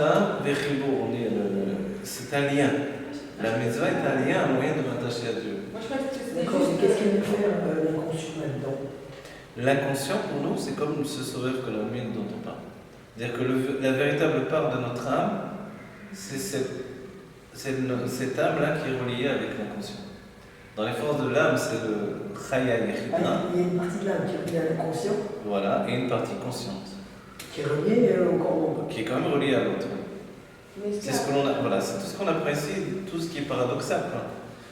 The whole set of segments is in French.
Hamata Vechibur, c'est un lien. La mitzvah est un lien, un moyen de m'attacher à Dieu. Moi, je pense que c'était D'accord, juste... mais qu'est-ce qu'il veut faire l'inconscient là-dedans? L'inconscient, pour nous, c'est comme ce sauveur que la mine dont on parle. C'est-à-dire que la véritable part de notre âme, c'est cette âme-là qui est reliée avec l'inconscient. Dans les forces de l'âme, c'est le Chaya Yechida. Il y a une partie de l'âme qui est reliée à l'inconscient. Voilà, et une partie consciente. Qui est reliée au corps. Qui est quand même reliée à l'autre. Mais C'est ce que l'on a, voilà, c'est tout ce qu'on apprécie, tout ce qui est paradoxal. Quoi.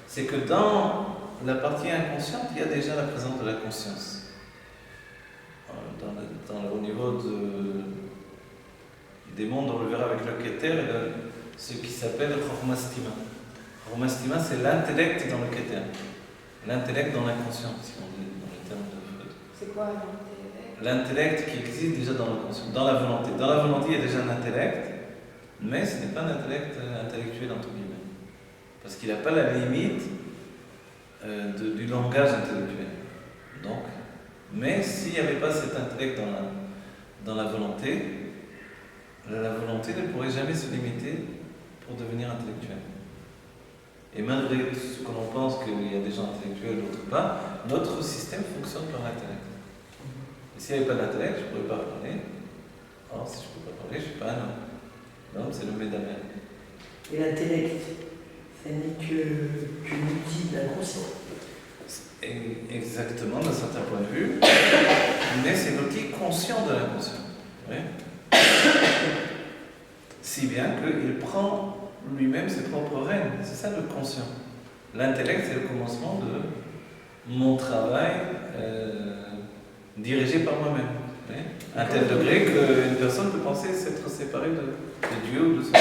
C'est que dans la partie inconsciente, il y a déjà la présence de la conscience. Au niveau des mondes, on le verra avec le Keter, ce qui s'appelle Chormastima. Chormastima, c'est l'intellect dans le Keter. L'intellect dans l'inconscient, si on dit dans les termes de Freud. c'est quoi l'intellect qui existe déjà dans l'inconscient, dans la volonté. Dans la volonté, il y a déjà un intellect, mais ce n'est pas un intellect intellectuel, entre guillemets. Parce qu'il n'a pas la limite du langage intellectuel. Donc, mais s'il n'y avait pas cet intellect dans la volonté ne pourrait jamais se limiter pour devenir intellectuel. Et malgré ce que l'on pense qu'il y a des gens intellectuels, d'autres pas, notre système fonctionne par l'intellect. Et s'il n'y avait pas d'intellect, je ne pourrais pas parler. Or, si je ne peux pas parler, je ne suis pas un homme. L'homme, c'est le médamère. Et l'intellect, ça n'est qu'un outil d'inconscient. Exactement, d'un certain point de vue, mais c'est l'outil conscient de l'inconscient. Oui. Si bien qu'il prend lui-même ses propres rênes. C'est ça le conscient. L'intellect, c'est le commencement de mon travail dirigé par moi-même. Oui. À un tel degré qu'une personne peut penser s'être séparée de Dieu ou de son En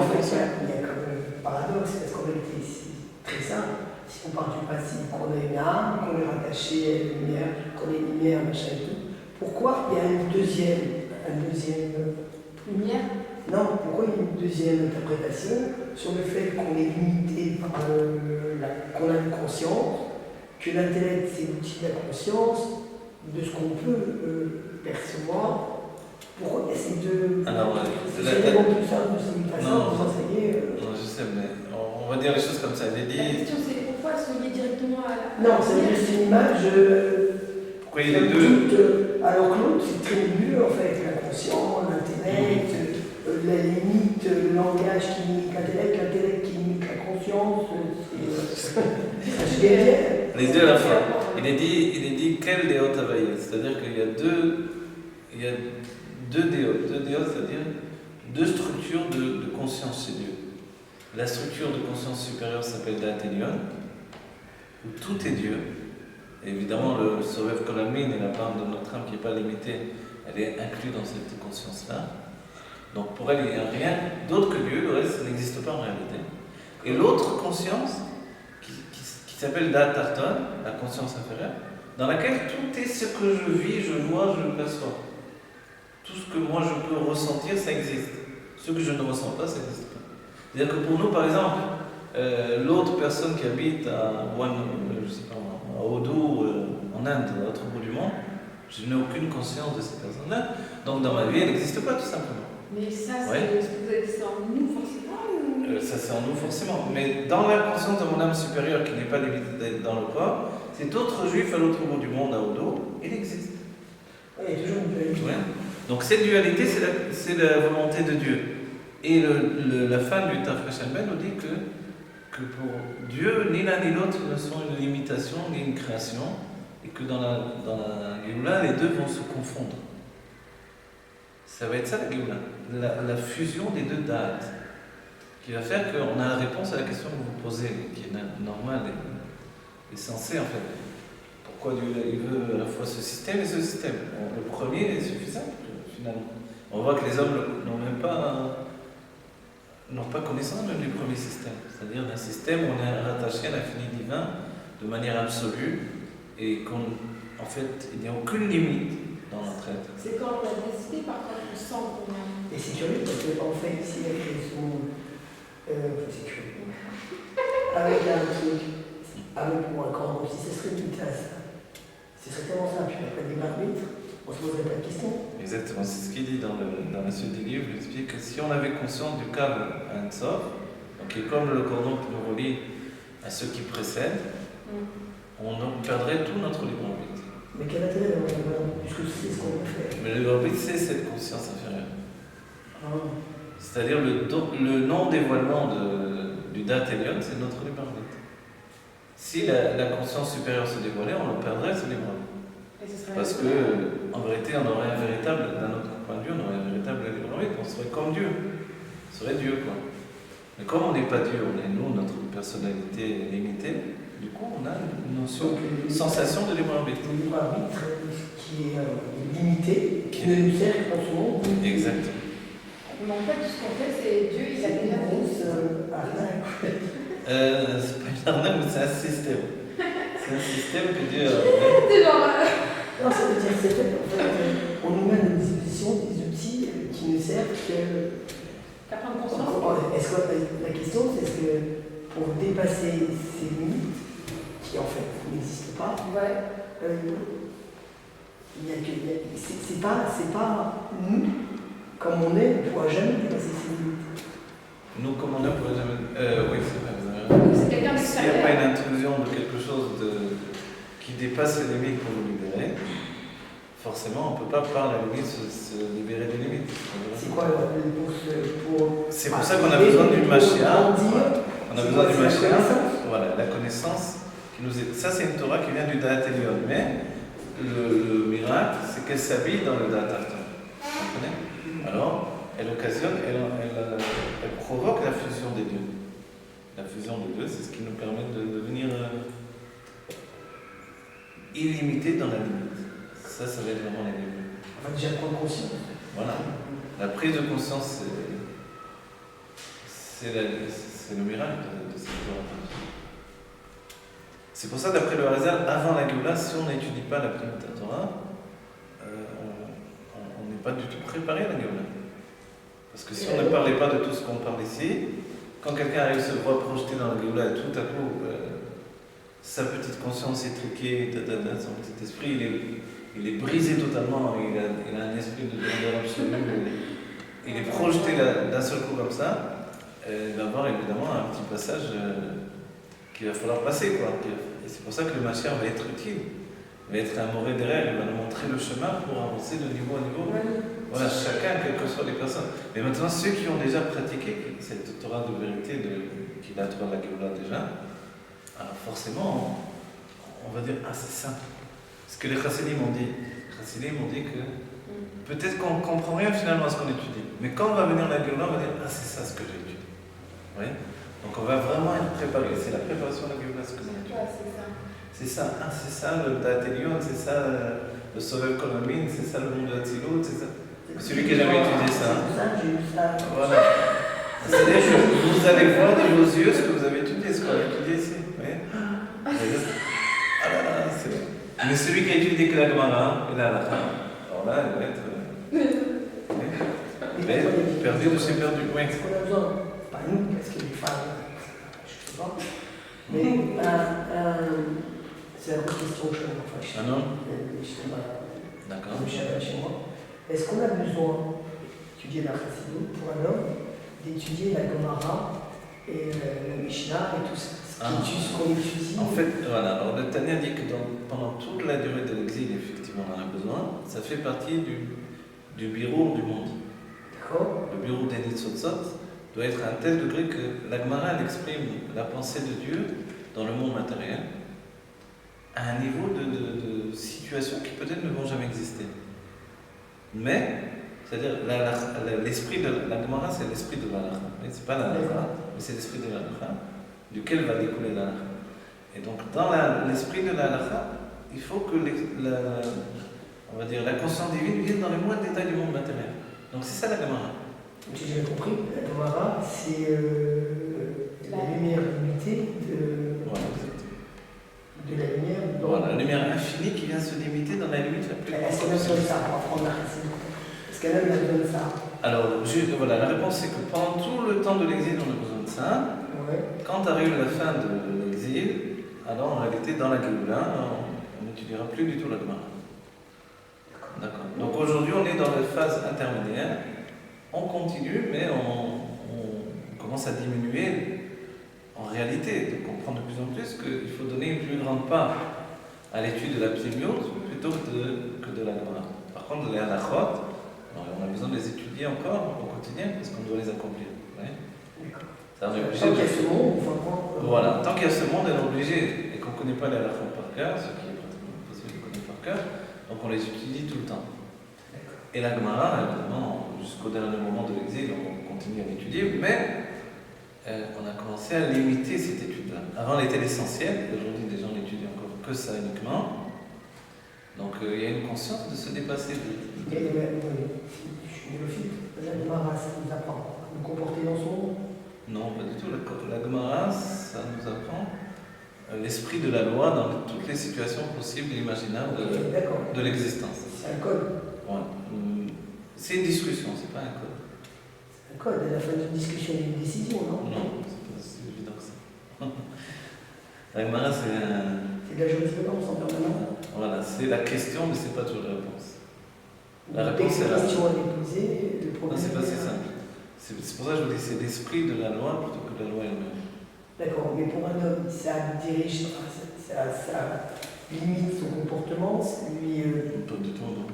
fait, il y a comme un paradoxe, parce qu'en réalité, c'est très simple. Si on part du principe qu'on a une âme, qu'on est rattaché à la lumière, qu'on est lumière, machin et tout, pourquoi il y a une deuxième lumière? Non, pourquoi il y a une deuxième interprétation sur le fait qu'on est limité par qu'on a une conscience, que l'intellect c'est l'outil de la conscience, de ce qu'on peut percevoir. Pourquoi il y a ces deux... Alors, c'est vraiment plus simple de cette façon de vous enseigner. Non, je sais, mais on va dire les choses comme ça. Il est dit... La question c'est pourquoi se lier directement à la... Non, c'est juste une image... pourquoi il y a les deux alors que l'autre c'est très nul en fait, l'inconscient, l'intellect, la limite, le langage qui limite l'intellect qui limite la conscience. Les deux à la fois. Il est dit quel déot availlé, c'est-à-dire qu'il y a deux déots, c'est-à-dire deux structures de conscience chez Dieu. La structure de conscience supérieure s'appelle Da'at Elyon, où tout est Dieu. Et évidemment, le Sovev Kolamine et la part de notre âme qui n'est pas limitée, elle est inclue dans cette conscience-là. Donc pour elle, il n'y a rien d'autre que Dieu, le reste n'existe pas en réalité. Et l'autre conscience, qui s'appelle Da'at Tarton, la conscience inférieure, dans laquelle tout est ce que je vis, je vois, je perçois. Tout ce que moi je peux ressentir, ça existe. Ce que je ne ressens pas, ça n'existe pas. C'est-à-dire que pour nous, par exemple, l'autre personne qui habite à Odo, en Inde, à l'autre bout du monde, je n'ai aucune conscience de cette personne-là. Donc dans ma vie, elle n'existe pas tout simplement. Mais ça, c'est en nous forcément ou... Ça, c'est en nous forcément. Mais dans la conscience de mon âme supérieure, qui n'est pas limitée dans le corps, cet autre juif à l'autre bout du monde, à Odo, il existe. Oui, il y a toujours une dualité. Ouais. Donc cette dualité, c'est la volonté de Dieu. Et la fin du Tafresh Alben nous dit que pour Dieu, ni l'un ni l'autre ne sont une limitation ni une création, et que dans la Géoula, les deux vont se confondre. Ça va être ça la Géoula, la fusion des deux dates, qui va faire qu'on a la réponse à la question que vous posez, qui est normale et sensée en fait. Pourquoi Dieu il veut à la fois ce système et ce système? Le premier est suffisant finalement. On voit que les hommes n'ont pas connaissance même du premier système, c'est-à-dire d'un système où on est rattaché à l'infini divin de manière absolue et qu'en fait il n'y a aucune limite dans notre être. C'est quand on a décidé, par contre, on sent qu'on a... Et c'est curieux parce qu'en fait, si la création, c'est curieux, avec un truc, avec moi, quand si ce serait tout ça, ce serait tellement simple, il n'y a pas de libre arbitre, on se poserait pas de questions. Exactement, c'est ce qu'il dit dans la suite du livre. Il explique que si on avait conscience du câble à un Sof, donc qui est comme le cordon qui nous relie à ceux qui précèdent, on perdrait tout notre libre arbitre. Mais quel intérêt d'avoir libre arbitre, puisque c'est ce qu'on va faire. Mais le libre arbitre, c'est cette conscience inférieure. Ah. C'est-à-dire le non-dévoilement du Dat Elyon, c'est notre libre arbitre. Si la conscience supérieure se dévoilait, on le perdrait ce libre arbitre. Parce que, en vérité, on aurait un véritable, d'un autre point de vue, on aurait un véritable libre arbitre, on serait comme Dieu. On serait Dieu, quoi. Mais comme on n'est pas Dieu, on est nous, notre personnalité est limitée, du coup, on a une notion, une sensation de libre arbitre. Le libre arbitre qui est limité, qui ne nous sert qu'en ce monde. Exactement. Mais en fait, tout ce qu'on fait, c'est Dieu, il a déjà fait. C'est pas une arnaque, mais c'est un système. C'est un système que Dieu a. C'est genre. non, ça veut dire c'est fait, en fait, on nous met à notre disposition des outils qui ne servent que. Qu'à prendre conscience. Est-ce que la question, c'est est-ce que pour dépasser ces limites, qui en fait n'existent pas, Ouais. c'est pas nous, comme on est, on ne pourra jamais dépasser ces limites. Nous, comme on a, on pourrait jamais. Oui, c'est vrai. C'est quelqu'un S'il n'y a d'extérieur. pas une intrusion de quelque chose qui dépasse les limites pour nous libérer, forcément, on ne peut pas, par la limite, se libérer des limites. C'est quoi C'est pour ça qu'on a besoin d'une machia. On a besoin d'une machia. connaissance. Voilà, la connaissance qui nous est. Ça, c'est une Torah qui vient du Da'at Elyon. Mais le miracle, c'est qu'elle s'habille dans le Da'at Arton. Vous comprenez? Alors, elle occasionne, elle provoque la fusion des deux. La fusion des deux, c'est ce qui nous permet de devenir illimité dans la limite. Ça va être vraiment les débuts. On va déjà prendre conscience. Voilà. La prise de conscience, c'est le miracle de cette Torah. C'est pour ça, d'après le Harazal, avant la Géoula, si on n'étudie pas la Primat Torah, on n'est pas du tout préparé à la Géoula. Parce que si on ne parlait pas de tout ce qu'on parle ici, quand quelqu'un arrive se voit projeté dans la Géoula et tout à coup, sa petite conscience étriquée, son petit esprit, il est brisé totalement, il a un esprit de grandeur absolue, il est projeté d'un seul coup comme ça, il va avoir évidemment un petit passage qu'il va falloir passer, quoi. Et c'est pour ça que le Mashiach va être utile, va être un mauvais derrière, il va nous montrer le chemin pour avancer de niveau à niveau. Voilà, chacun, quelles que soient les personnes. Mais maintenant, ceux qui ont déjà pratiqué cette Torah de vérité, qui est la Torah de la Géoula déjà, alors forcément, on va dire, ah c'est simple. Ce que les Chassidim m'ont dit. Les Chassidim m'ont dit que peut-être qu'on ne comprend rien finalement à ce qu'on étudie. Mais quand on va venir la Géoula, on va dire, ah c'est ça ce que j'ai étudié. Vous voyez? Donc on va vraiment être préparé. C'est la préparation de la Géoula, ce que j'ai étudié. C'est ça, ah, c'est ça le Da'at Elyon, c'est ça le Soleil Kolamine, c'est ça le monde de Hatzilut, c'est ça. Celui qui n'a jamais étudié ça. Voilà. C'est-à-dire que vous allez voir de vos yeux ce que vous avez étudié, ce qu'on a étudié ici. Vous voyez? Ah là là, c'est vrai. Mais celui qui a étudié que la Gemara et la Halakha, alors là, il va être. Perdu de ses perdus. Oui. Est-ce qu'on a besoin, pas nous, parce que les femmes, je ne sais pas, mais c'est la grosse question que je me fâche. Un homme? D'accord. Chez moi. Est-ce qu'on a besoin d'étudier la Chassidut pour un homme, d'étudier la Gemara et la Mishnah et tout ça, ce qu'on étudie? En fait, voilà. Alors le Tanya dit que pendant toute la durée de l'exil, effectivement, on en a besoin. Ça fait partie du bureau du monde. D'accord. Le bureau des Nitzotzot doit être à un tel degré que la Gemara exprime la pensée de Dieu dans le monde matériel à un niveau de situation qui peut-être ne vont jamais exister. Mais, c'est-à-dire, l'esprit de la Gemara, c'est l'esprit de l'Halakha. C'est pas la Halakha, mais c'est l'esprit de l'Halakha, duquel va découler l'Halakha. Et donc, dans l'esprit de l'Halakha, il faut que on va dire, la conscience divine vienne dans les moindres détails du monde matériel. Donc, c'est ça la Gemara. Si j'ai bien compris, la Gemara, c'est la lumière limitée de la lumière. Voilà, la lumière infinie qui vient se limiter dans la limite la plus grande. Est-ce qu'on a besoin de ça pour apprendre la Chassidut? Est-ce qu'elle a besoin de ça? Alors, voilà, la réponse c'est que pendant tout le temps de l'exil, on a besoin de ça. Ouais. Quand arrive la fin de l'exil, alors en réalité, dans la Géoula, on n'étudiera plus du tout la Gemara. d'accord. Donc aujourd'hui, on est dans la phase intermédiaire. On continue, mais on commence à diminuer en réalité. Donc on comprend de plus en plus qu'il faut donner une plus grande part à l'étude de la plémiose plutôt que de la Gemara. Par contre, les halachot, on a besoin de les étudier encore au quotidien parce qu'on doit les accomplir. D'accord. Ça, on est obligé Tant de... qu'il y a ce monde, il faut apprendre. Voilà, tant qu'il y a ce monde, on est obligé, et qu'on ne connaît pas les halachot par cœur, ce qui est pratiquement impossible de connaître par cœur, donc on les étudie tout le temps. D'accord. Et la Gemara, évidemment, jusqu'au dernier moment de l'exil, on continue à l'étudier, mais on a commencé à limiter cette étude-là. Avant, elle était l'essentiel, aujourd'hui, les gens n'étudient encore que ça uniquement. Donc, il y a une conscience de se dépasser. Je suis néophyte. La Gemara, ça nous apprend à nous comporter dans son monde. Non, pas du tout. La Gemara, ça nous apprend l'esprit de la loi dans toutes les situations possibles et imaginables D'accord. de l'existence. C'est un code. Ouais. C'est une discussion, c'est pas un code. C'est un code. À la fin d'une discussion, il y a une décision, non? Non, c'est pas si évident que ça. La Gemara, c'est un... C'est de la jurisprudence en permanence. Voilà, c'est la question, mais c'est pas toujours la réponse. La Dès réponse que est la là. question est posée, le Non, problème. c'est pas si simple. C'est pour ça que je vous dis, c'est l'esprit de la loi plutôt que de la loi elle-même. D'accord, mais pour un homme, ça dirige, ça limite son comportement, lui. Pas du tout, non.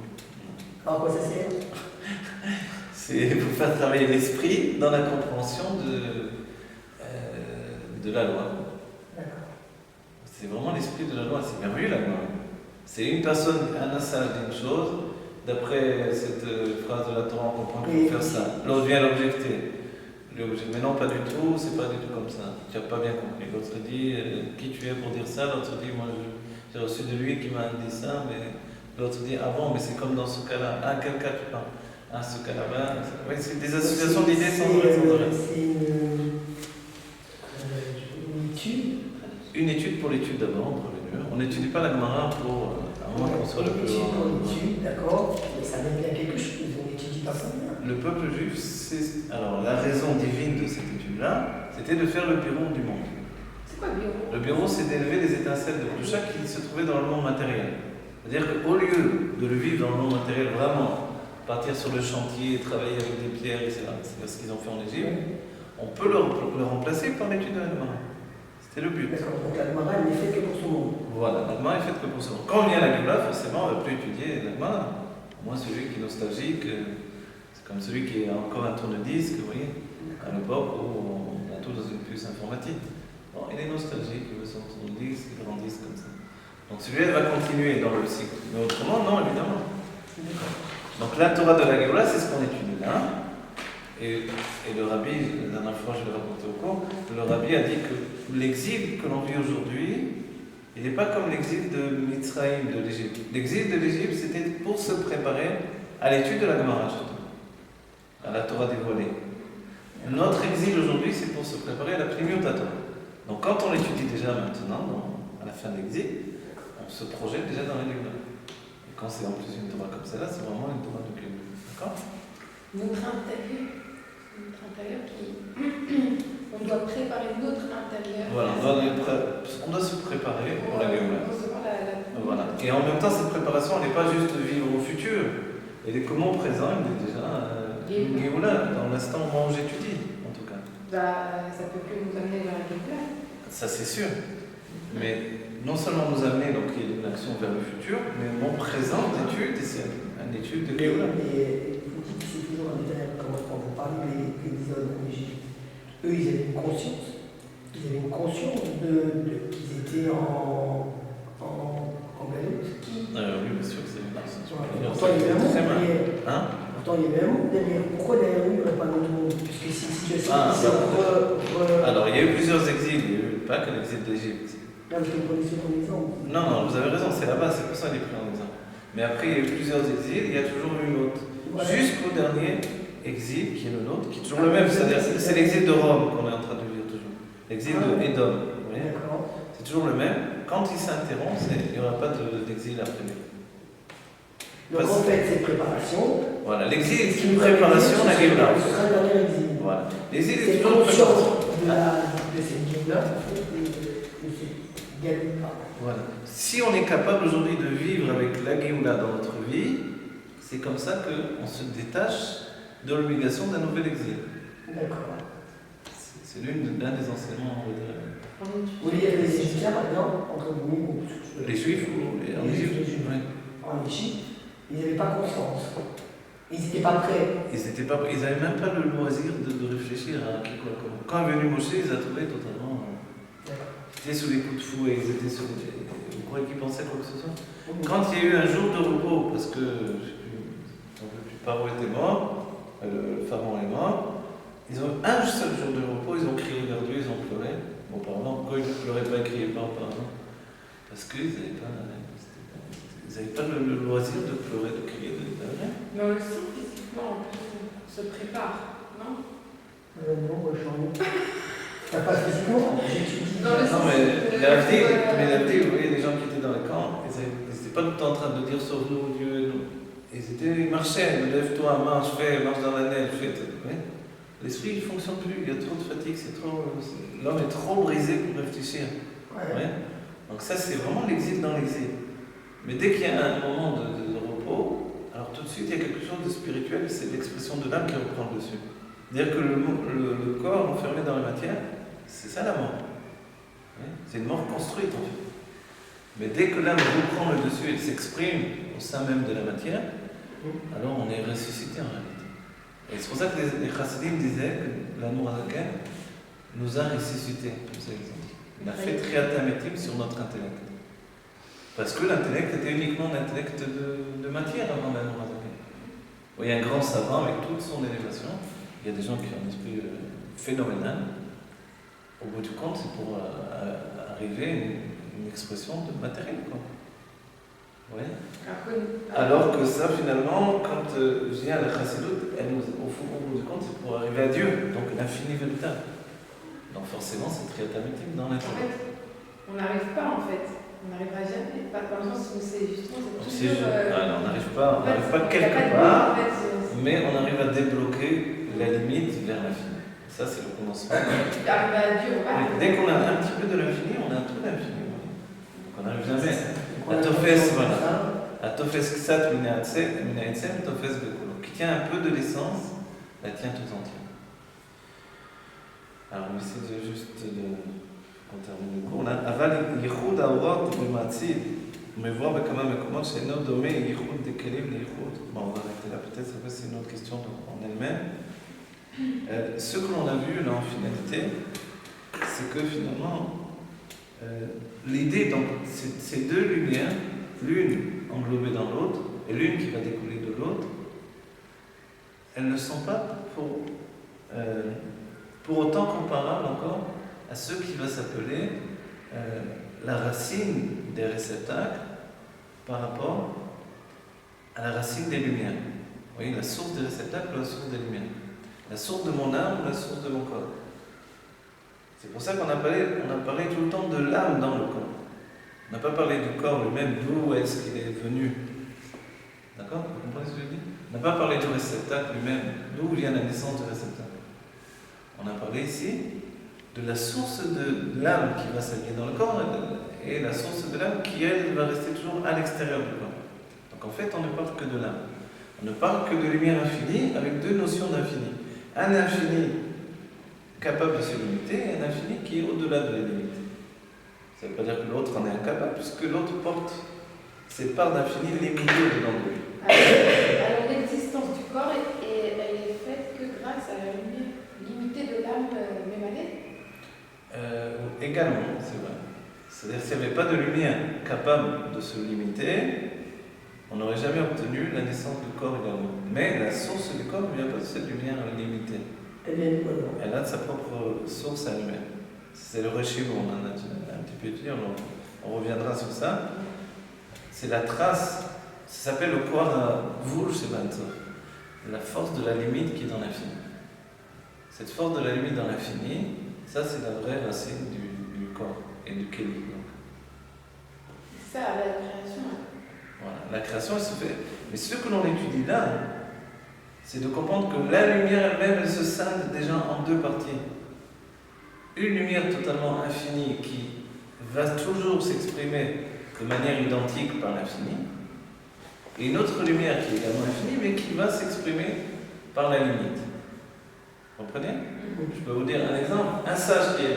Alors à quoi ça sert? C'est pour faire travailler l'esprit dans la compréhension de la loi. D'accord. C'est vraiment l'esprit de la loi, c'est merveilleux la loi. C'est une personne, un sage dit une chose, d'après cette phrase de la Torah, on comprend qu'il faut faire ça. L'autre vient l'objecter. Mais non, pas du tout, c'est pas du tout comme ça. Tu n'as pas bien compris. L'autre dit qui tu es pour dire ça, l'autre dit moi j'ai reçu de lui qui m'a dit ça, mais l'autre dit ah bon, mais c'est comme dans ce cas-là. Ah, quel cas tu parles? Ah, ce cas-là-bas. Oui, c'est des associations d'idées sans raison. C'est une étude. Une étude pour l'étude d'abord, en premier lieu. On n'étudie pas la Gemara pour à moins qu'on soit le Une plus. étude pour l'étude, d'accord, mais ça donne bien quelque chose, on n'étudie pas ça. Le peuple juif, c'est. Alors, la raison divine de cette étude-là, c'était de faire le bureau du monde. C'est quoi le bureau? Le bureau, c'est d'élever les étincelles de Kedusha qui se trouvaient dans le monde matériel. C'est-à-dire qu'au lieu de le vivre dans le monde matériel, vraiment, partir sur le chantier, travailler avec des pierres, etc., c'est ce qu'ils ont fait en Égypte, on peut le remplacer par l'étude de la Gemara. C'était le but. D'accord, donc la Gemara, elle n'est faite que pour son monde. Voilà, la Gemara est faite que pour ça. Quand on vient à la Gemara, forcément, on ne va plus étudier la Gemara. Moi, celui qui est nostalgique, c'est comme celui qui est encore un tourne-disque, vous voyez, à l'époque où on est tout dans une puce informatique. Bon, il est nostalgique, il veut son tourne-disque, il grandisse comme ça. Donc celui-là va continuer dans le cycle. Mais autrement, non, évidemment. Donc la Torah de la Gemara, c'est ce qu'on étudie là. Et le rabbi, la dernière fois je l'ai rapporté au cours, le rabbi a dit que l'exil que l'on vit aujourd'hui, il n'est pas comme l'exil de Mitzrayim, de l'Égypte. L'exil de l'Égypte, c'était pour se préparer à l'étude de la Gemara, surtout, à la Torah dévoilée. Notre exil aujourd'hui, c'est pour se préparer à la Plémiot Torah. Donc quand on l'étudie déjà maintenant, à la fin de l'exil, on se projette déjà dans la Gemara. Et quand c'est en plus une Torah comme celle-là, c'est vraiment une Torah de Plémiot. D'accord? Notre intérieur qui. On doit préparer notre intérieur. Voilà, on doit se préparer pour la Gemara. Voilà. Et en même temps, cette préparation, elle n'est pas juste de vivre au futur. Elle est comme au présent, elle est déjà une Géoula, dans l'instant où j'étudie, en tout cas. Bah, ça peut que nous amener vers la Géoula. Ça, c'est sûr. Mais non seulement nous amener, donc il y a une action vers le futur, mais mon présent d'étude, c'est une étude de Géoula. Mais vous dites que c'est toujours un détail, quand vous parlez des hommes en Égypte. Eux, ils avaient une conscience. Ils avaient une conscience qu'ils étaient en galoute. Oui, bien sûr, c'est une Pourtant, il y avait un monde derrière. Hein? Pourtant, il y avait un monde derrière. Pourquoi derrière nous, il n'y aurait pas un autre monde? Puisque c'est une situation Alors, il y a eu plusieurs exils. Il n'y a eu pas que l'exil d'Égypte. Là, je te prenais ça comme exemple. Non, vous avez raison, c'est là-bas, c'est pour ça qu'il est pris en exemple. Mais après, il y a eu plusieurs exils, il y a toujours eu une autre. Voilà. Jusqu'au dernier exil, qui est le nôtre, qui est toujours le même. C'est-à-dire, c'est l'exil de Rome qu'on est en train de vivre toujours. L'exil de Édom. Vous voyez? D'accord. C'est toujours le même. Quand il s'interrompt, il n'y aura pas d'exil après lui. Donc, en fait, c'est préparation. Voilà, l'exil est une préparation à la Géoula. Ce sera le dernier exil. Voilà. L'exil est C'est toujours une préparation. conscience de cette Géoula, de cette galoute. Voilà. Si on est capable aujourd'hui de vivre avec la Géoula dans notre vie, c'est comme ça qu'on se détache de l'obligation d'un nouvel exil. D'accord. C'est l'un des enseignements, on va dire. Oui, il y avait les Égyptiens, par exemple, entre nous, Les Juifs ou en les Égypte. Juifs. Oui. En Égypte, ils n'avaient pas conscience. Ils n'étaient pas prêts. Ils n'avaient même pas le loisir de réfléchir à qui, quoi, comment. Quand est venu Moshe, ils ont trouvé totalement. Ils étaient sous les coups de fouet, ils étaient sur. Vous croyez qu'ils pensaient quoi que ce soit? Quand il y a eu un jour de repos, parce que Paro était mort, le pharaon est mort, ils ont un seul jour de repos, ils ont crié vers Dieu, ils ont pleuré. Bon, auparavant, pourquoi ils ne pleuraient pas et ne criaient pas auparavant? Parce qu'ils n'avaient pas le loisir de pleurer, de crier, de rien. Mais on le sent physiquement, en plus, on se prépare, non? Non, moi je suis en pas physiquement, j'étudie. Dans le Non, sens mais où- l'AFD, vous voyez, les gens qui étaient dans les camps, ils n'étaient pas tout le temps en train de dire sauve-nous, Dieu, nous. Ils marchaient, lève-toi, marche dans la neige, fais. Oui. L'esprit ne fonctionne plus, il y a trop de fatigue, l'homme est trop brisé pour réfléchir. Ouais. Ouais. Donc ça, c'est vraiment l'exil dans l'exil. Mais dès qu'il y a un moment de repos, alors tout de suite, il y a quelque chose de spirituel, c'est l'expression de l'âme qui reprend le dessus. C'est-à-dire que le corps enfermé dans la matière, c'est ça la mort. Ouais. C'est une mort construite en fait. Mais dès que l'âme reprend le dessus et s'exprime au sein même de la matière, alors on est ressuscité en réalité. Et c'est pour ça que les chassidim disaient que l'amour Azaken nous a ressuscités, comme ça ils ont dit. Il a fait triatamétim sur notre intellect. Parce que l'intellect était uniquement un intellect de matière avant l'amour Azaken. Il y a un grand savant avec toute son élévation. Il y a des gens qui ont un esprit phénoménal. Au bout du compte, c'est pour arriver à une expression de matériel, quoi. Ouais. Alors que ça, finalement, quand vient la chassidut, au bout du compte, c'est pour arriver à Dieu, donc l'infini véritable. Donc forcément, c'est triatamétique dans En l'intellect. fait, on n'arrive pas en fait. On n'arrivera jamais. Pas dans le sens où c'est justement. C'est toujours, on n'arrive pas, en fait, il y a quelque pas de part, but, en fait, mais on arrive à débloquer la limite vers l'infini. Ça, c'est le commencement. Tu arrives à Dieu, on va. Dès qu'on a un petit peu de l'infini, on a tout l'infini. Donc on n'arrive jamais. La Tofes, voilà. La Tofes Ksat Minaetsem, Tofes Bekolo. Qui tient un peu de l'essence, la tient tout entière. Alors, on essaie de juste on termine le cours. Aval Yichud Aurot B'Matzid. Mais voir comment c'est notre domaine Yichud de Kelim Yichud. Bon, on va arrêter là. Peut-être c'est une autre question en elle-même. Ce que l'on a vu là en finalité, c'est que finalement, l'idée, donc, ces deux lumières, l'une englobée dans l'autre, et l'une qui va découler de l'autre, elles ne sont pas pour autant comparables encore à ce qui va s'appeler la racine des réceptacles par rapport à la racine des lumières. Vous voyez, la source des réceptacles ou la source des lumières. La source de mon âme ou la source de mon corps. C'est pour ça qu'on a parlé tout le temps de l'âme dans le corps. On n'a pas parlé du corps lui-même, d'où est-ce qu'il est venu. D'accord? Vous comprenez ce que je dis? On n'a pas parlé du réceptacle lui-même, d'où vient la naissance du réceptacle. On a parlé ici de la source de l'âme qui va s'allier dans le corps et la source de l'âme qui, elle, va rester toujours à l'extérieur du corps. Donc en fait, on ne parle que de l'âme. On ne parle que de lumière infinie avec deux notions d'infini. Un infini capable de se limiter et un infini qui est au-delà de la limite. Ça ne veut pas dire que l'autre en est incapable, puisque l'autre porte ses parts d'infini limitées au-dedans de lui. Alors l'existence du corps, elle est faite que grâce à la lumière limitée de l'âme mémanée. Également, c'est vrai. C'est-à-dire s'il n'y avait pas de lumière capable de se limiter, on n'aurait jamais obtenu la naissance du corps également. Mais la source du corps ne vient pas de cette lumière limitée. Elle a sa propre source à elle-même. C'est le Réchibou, on en a un petit peu étudié, on reviendra sur ça. C'est la trace, ça s'appelle le Koar Vul Shebantzov, la force de la limite qui est dans l'infini. Cette force de la limite dans l'infini, ça c'est la vraie racine du corps et du Kéli. Ça, la création. Voilà. La création, elle se fait. Mais ce que l'on étudie là, c'est de comprendre que la lumière elle-même, elle se scinde déjà en deux parties. Une lumière totalement infinie qui va toujours s'exprimer de manière identique par l'infini, et une autre lumière qui est également infinie, mais qui va s'exprimer par la limite. Vous comprenez? Je peux vous dire un exemple. Un sage qui a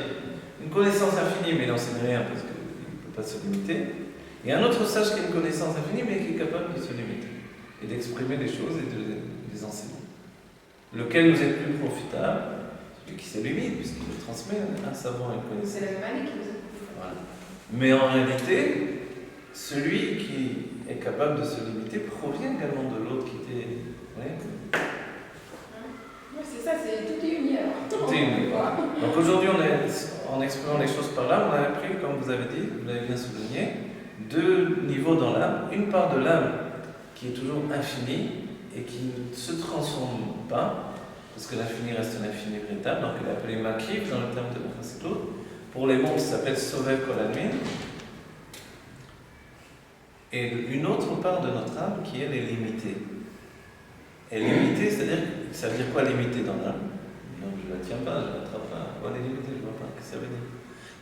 une connaissance infinie, mais il n'enseigne rien parce qu'il ne peut pas se limiter. Et un autre sage qui a une connaissance infinie, mais qui est capable de se limiter et d'exprimer les choses et de les enseigner. Lequel nous est plus profitable? Celui qui se limite, puisqu'il nous transmet un savoir et une connaissance. C'est la humanité qui vous a pris. Voilà. Mais en réalité, celui qui est capable de se limiter provient également de l'autre qui était. Vous voyez? Oui, c'est ça, tout est uni alors. Tout est uni. Donc aujourd'hui, en exprimant les choses par l'âme, on a appris, comme vous avez dit, vous l'avez bien souligné, deux niveaux dans l'âme. Une part de l'âme qui est toujours infinie et qui ne se transforme pas, parce que l'infini reste un infini véritable, donc elle est appelée Makif dans le terme de la Chassidut. Pour les mondes, ça s'appelle Sovev Kolalmin. Et une autre part de notre âme qui, elle, est limitée. Elle est limitée, c'est-à-dire, ça veut dire quoi limiter dans l'âme? Non, je ne la tiens pas, je ne l'attrape pas. Elle est limitée, je ne vois pas. Qu'est-ce que ça veut dire?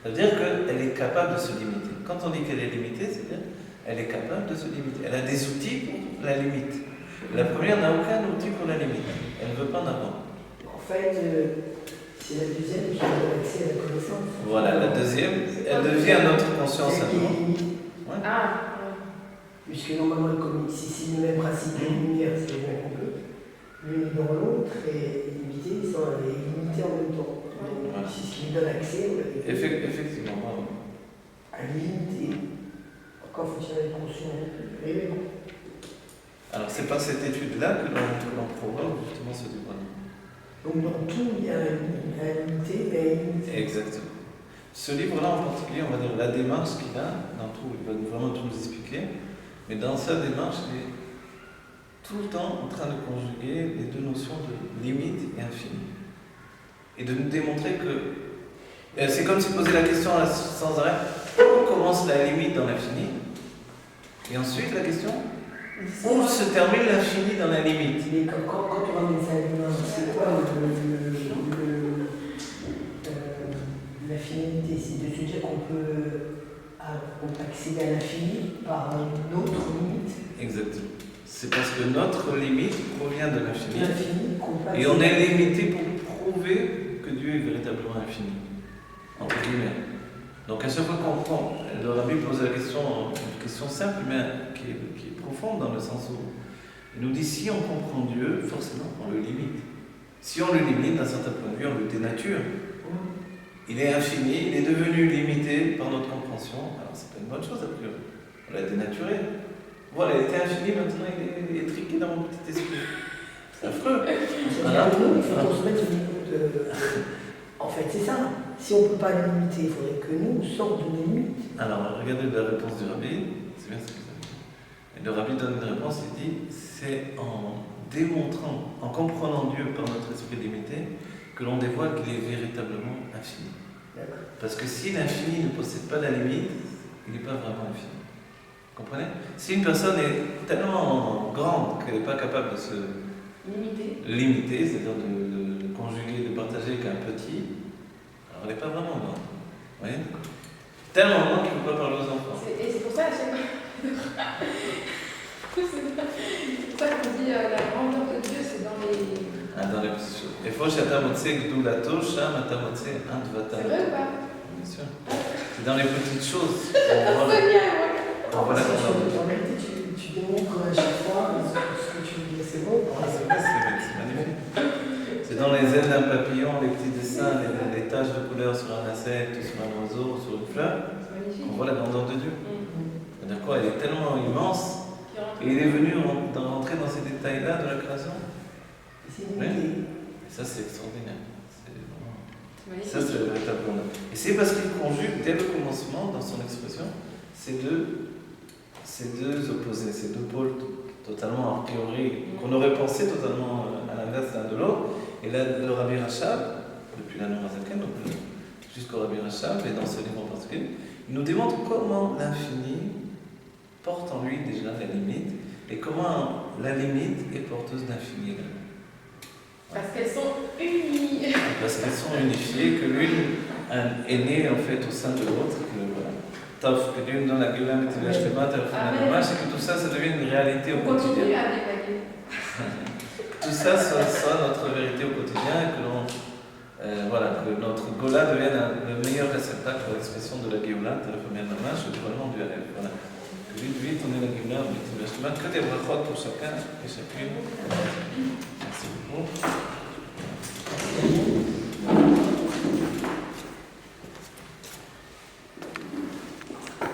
Ça veut dire qu'elle est capable de se limiter. Quand on dit qu'elle est limitée, c'est-à-dire qu'elle est capable de se limiter. Elle a des outils pour la limite. La première n'a aucun outil pour la limite. Elle ne veut pas en avoir. En fait, c'est la deuxième qui donne accès à la connaissance. Voilà, la deuxième, elle devient notre conscience à Celle qui est nous. limitée. Ouais. Ah, Puisque normalement, si c'est le même principe de lumière, c'est le même qu'on peut. L'une dans l'autre est limitée, sans elle est limitée en même temps. Donc, Voilà. c'est ce qui lui donne accès Effectivement, bravo. à limiter. Encore faut-il être conscient de bon. Alors, c'est par cette étude-là que l'on provoque justement ce dévoilement. Donc, dans tout, il y a la limité et une limite. Exactement. Ce livre-là en particulier, on va dire la démarche qu'il a, dans tout, il va vraiment tout nous expliquer, mais dans sa démarche, il est tout le temps en train de conjuguer les deux notions de limite et infini. Et de nous démontrer que c'est comme si poser la question sans arrêt, où commence la limite dans l'infini? Et ensuite la question, où se termine l'infini dans la limite? Mais quand on ramène ça à l'humain, c'est quoi la finalité? C'est de se dire qu'on peut accéder à l'infini par une autre limite. Exactement. C'est parce que notre limite provient de l'infini. L'infini qu'on peut Et on est limité pour prouver que Dieu est véritablement infini. Entre guillemets. Donc à chaque fois qu'on prend, le Rabbi pose la question, une question simple, mais qui est profonde dans le sens où il nous dit si on comprend Dieu, forcément on le limite. Si on le limite d'un certain point de vue, on le dénature. Il est infini, il est devenu limité par notre compréhension. Alors c'est pas une bonne chose a priori. On l'a dénaturé. Voilà, il était infini, maintenant il est étriqué dans mon petit esprit. C'est affreux. Voilà. Il faut qu'on se mette au niveau de. En fait, c'est ça. Si on ne peut pas le limiter, il faudrait que nous sortions de nos limites. Alors, regardez la réponse du Rabbi, c'est bien ce que vous avez dit. Et le Rabbi donne une réponse, il dit c'est en démontrant, en comprenant Dieu par notre esprit limité, que l'on dévoile qu'il est véritablement infini. Parce que si l'infini ne possède pas la limite, il n'est pas vraiment infini. Vous comprenez? Si une personne est tellement grande qu'elle n'est pas capable de se limiter, c'est-à-dire de conjuguer, de partager avec un petit, alors elle n'est pas vraiment grande. Vous voyez? Tellement grande qu'il ne peut pas parler aux enfants. Et c'est pour ça, à chaque fois. C'est pour ça qu'on dit la grandeur de Dieu, c'est dans les. Dans les petites choses. Et faut שאתה מוצא גדולתו, שם אתה מוצא אהבתו. C'est vrai ou pas? Bien sûr. C'est dans les petites choses. En réalité, tu démontres à chaque fois ce que tu dis, c'est bon. C'est magnifique. C'est dans les ailes d'un papillon, les petits dessins, les taches de couleur sur un insecte, sur un oiseau, sur une fleur. On voit la grandeur de Dieu. C'est-à-dire quoi? Elle est tellement immense. Et il est venu rentrer dans ces détails-là de la création. C'est limité. Et ça, c'est extraordinaire. Magnifique. Ça, c'est le véritable bonheur. Et c'est parce qu'il conjugue, dès le commencement, dans son expression, ces deux opposés, ces deux pôles totalement a priori, qu'on aurait pensé totalement à l'inverse l'un de l'autre. Et là, le Rabbi Rachab, depuis la Nourazaken, donc jusqu'au Rabbi Rachab, et dans ce livre en particulier, il nous démontre comment l'infini porte en lui déjà la limite, et comment la limite est porteuse d'infini également. Parce qu'elles sont unies. Parce qu'elles sont unifiées, que l'une est née en fait au sein de l'autre, que voilà. Tov, que Dieu nous donne la Géoula, Mitzvah, Shlema, Terefuna, Dommage, c'est que tout ça, ça devienne une réalité au On continue quotidien. à dévaguer. Tout ça soit notre vérité au quotidien et que voilà, que notre Gola devienne le meilleur réceptacle pour l'expression de la Géoula, Terefuna, Dommage, le dévoilement du Halev. Voilà. Que vite, on est la Géoula, Mitzvah, Shlema, que des brachot pour chacun et chacune. Merci beaucoup.